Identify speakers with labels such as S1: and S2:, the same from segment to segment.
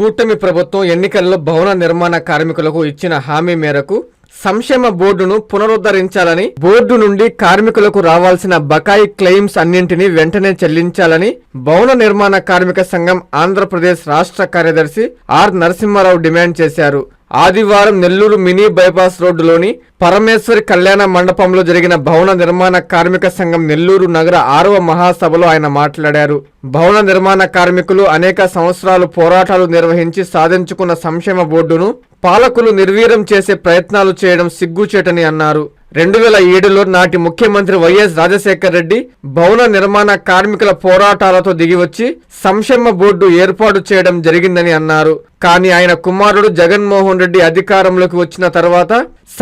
S1: కూటమి ప్రభుత్వం ఎన్నికల్లో భవన నిర్మాణ కార్మికులకు ఇచ్చిన హామీ మేరకు సంక్షేమ బోర్డును పునరుద్ధరించాలని, బోర్డు నుండి కార్మికులకు రావాల్సిన బకాయి క్లెయిమ్స్ అన్నింటినీ వెంటనే చెల్లించాలని భవన నిర్మాణ కార్మిక సంఘం ఆంధ్రప్రదేశ్ రాష్ట్ర కార్యదర్శి ఆర్ నరసింహారావు డిమాండ్ చేశారు. ఆదివారం నెల్లూరు మినీ బైపాస్ రోడ్డులోని పరమేశ్వరి కళ్యాణ మండపంలో జరిగిన భవన నిర్మాణ కార్మిక సంఘం నెల్లూరు నగర 6వ మహాసభలో ఆయన మాట్లాడారు. భవన నిర్మాణ కార్మికులు అనేక సంవత్సరాలు పోరాటాలు నిర్వహించి సాధించుకున్న సంక్షేమ బోర్డును పాలకులు నిర్వీర్యం చేసే ప్రయత్నాలు చేయడం సిగ్గుచేటని అన్నారు. 2007లో నాటి ముఖ్యమంత్రి వైఎస్ రాజశేఖర రెడ్డి భవన నిర్మాణ కార్మికుల పోరాటాలతో దిగివచ్చి సంక్షేమ బోర్డు ఏర్పాటు చేయడం జరిగిందని అన్నారు. కానీ ఆయన కుమారుడు జగన్మోహన్ రెడ్డి అధికారంలోకి వచ్చిన తర్వాత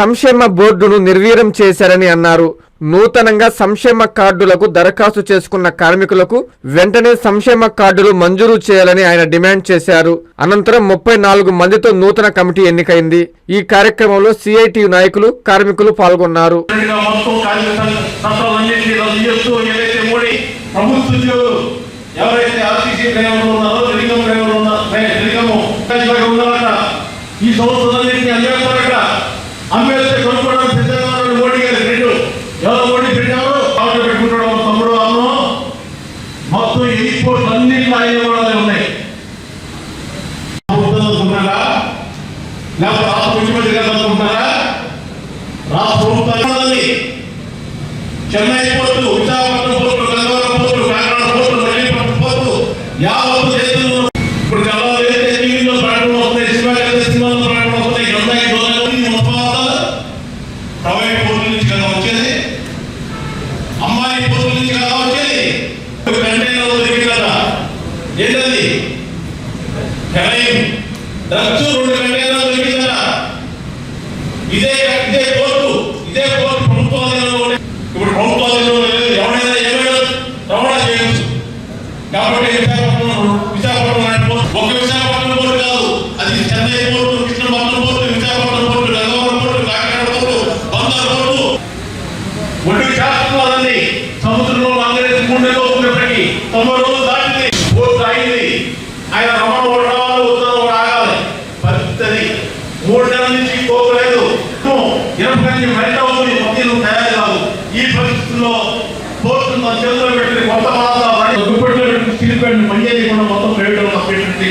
S1: సంక్షేమ బోర్డును నిర్వీర్యం చేశారని అన్నారు. నూతనంగా సంక్షేమ కార్డులకు దరఖాస్తు చేసుకున్న కార్మికులకు వెంటనే సంక్షేమ కార్డులు మంజూరు చేయాలని ఆయన డిమాండ్ చేశారు. అనంతరం 34 మందితో నూతన కమిటీ ఎన్నికైంది. ఈ కార్యక్రమంలో సిఐటియు నాయకులు, కార్మికులు పాల్గొన్నారు.
S2: మొత్తం ఎయిర్పోర్ట్ అన్నింటిలో ఆయన కూడా ఉన్నాయి. లేకపోతే రాష్ట్ర ముఖ్యమంత్రి గారు అనుకుంటున్నారా? రాష్ట్ర ప్రభుత్వాన్ని Chennai port, Visakhapatnam port, Gangavaram port, Kakinada port, Machilipatnam port యావత్తు దేశంలో ఇప్పుడు కలవాలి టీవీలో ప్రకటన వస్తాయి, సినిమాలో ప్రకటన వస్తాయి. ప్రైవేట్ పోర్టు నుంచి కదా వచ్చేది, అమ్మాయి పోర్టు నుంచి కదా వచ్చేది. కంటైనర్లో దిగి కదా ఏంటది డ్రగ్స్ 2 కంటైనర్లు దిగి కదా. ఇదే పోర్టు ప్రభుత్వాధీనంలో ఇప్పుడు ప్రభుత్వాధీనంలో ఎవరైనా ఏమైనా రవాణా చేయవచ్చు. కాబట్టి విశాఖపట్నం ఒక విశాఖపట్నం పోర్టు కాదు, అది Chennai port, Krishnapatnam port, Visakhapatnam port, Gangavaram port, Kakinada port, Bandar port, ఒడ్డు శాస్త్రాలన్నీ సముద్రంలో 3 నెలలు ఉన్నప్పటికీ 90 రోజులు దాటింది, పోర్టు అయింది. ఆయన రమణ రావాలి, ఉత్తరం ఆగాలి. పరిస్థితి 3 నెలల నుంచి పోకలేదు, 20 బయట ఉంది, మధ్యలో తయారు కాదు. ఈ పరిస్థితుల్లో పోర్టు చేతిలో పెట్టి కొత్త దుప్పట్లో సిలిపెట్టి పని చేయకుండా మొత్తం ప్రైవేట్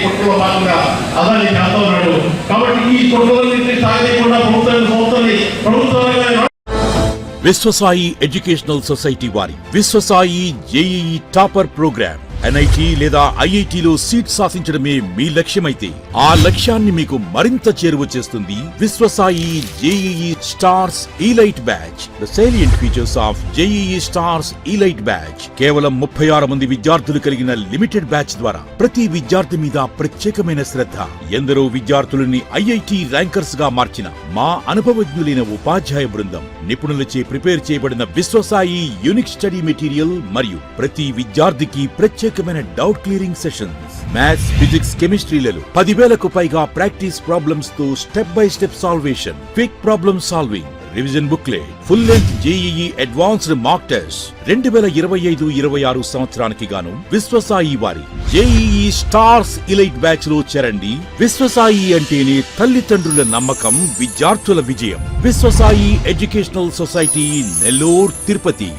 S2: కుట్రలో భాగంగా అదాన్ని చేస్తా ఉన్నాడు. కాబట్టి ఈ కుట్రలన్నింటినీ సాగకుండా ప్రభుత్వాన్ని
S3: విశ్వసాయి ఎడ్యుకేషనల్ సొసైటీ వారి Vishwasai JEE topper program NIT లేదా ఐఐటిలో సీట్ సాధించడమే మీ లక్ష్యమైతే ఆ లక్ష్యాన్ని మీకు మరింత చేరువ చేస్తుంది Viswasai JEE stars elite batch. The salient features of JEE stars elite batch. కేవలం 36 మంది విద్యార్థులు కలిగిన లిమిటెడ్ బ్యాచ్ ద్వారా ప్రతి విద్యార్థి మీద ప్రత్యేకమైన శ్రద్ధ, ఎందరో విద్యార్థులని ఐఐటి ర్యాంకర్స్ గా మార్చిన మా అనుభవజ్ఞులైన ఉపాధ్యాయ బృందం, నిపుణులచే ప్రిపేర్ చేయబడిన విశ్వసాయి యూనిక్ స్టడీ మెటీరియల్ మరియు ప్రతి విద్యార్థికి ప్రత్యేకమైన doubt clearing sessions, maths, physics, కెమిస్ట్రీలలో 10,000కు పైగా ప్రాక్టీస్ ప్రాబ్లమ్స్ తో step by step salvation, quick problem solving, revision booklet, full length JEE advanced mock test. 2025-26 సంవత్సరానికి గాను విశ్వసాయి వారి జేఈఈ స్టార్స్ ఇలైట్ బ్యాచ్ లో చేరండి. విశ్వసాయి అంటేనే తల్లిదండ్రుల నమ్మకం, విద్యార్థుల విజయం. Viswasai educational society, Nellore, Tirupati.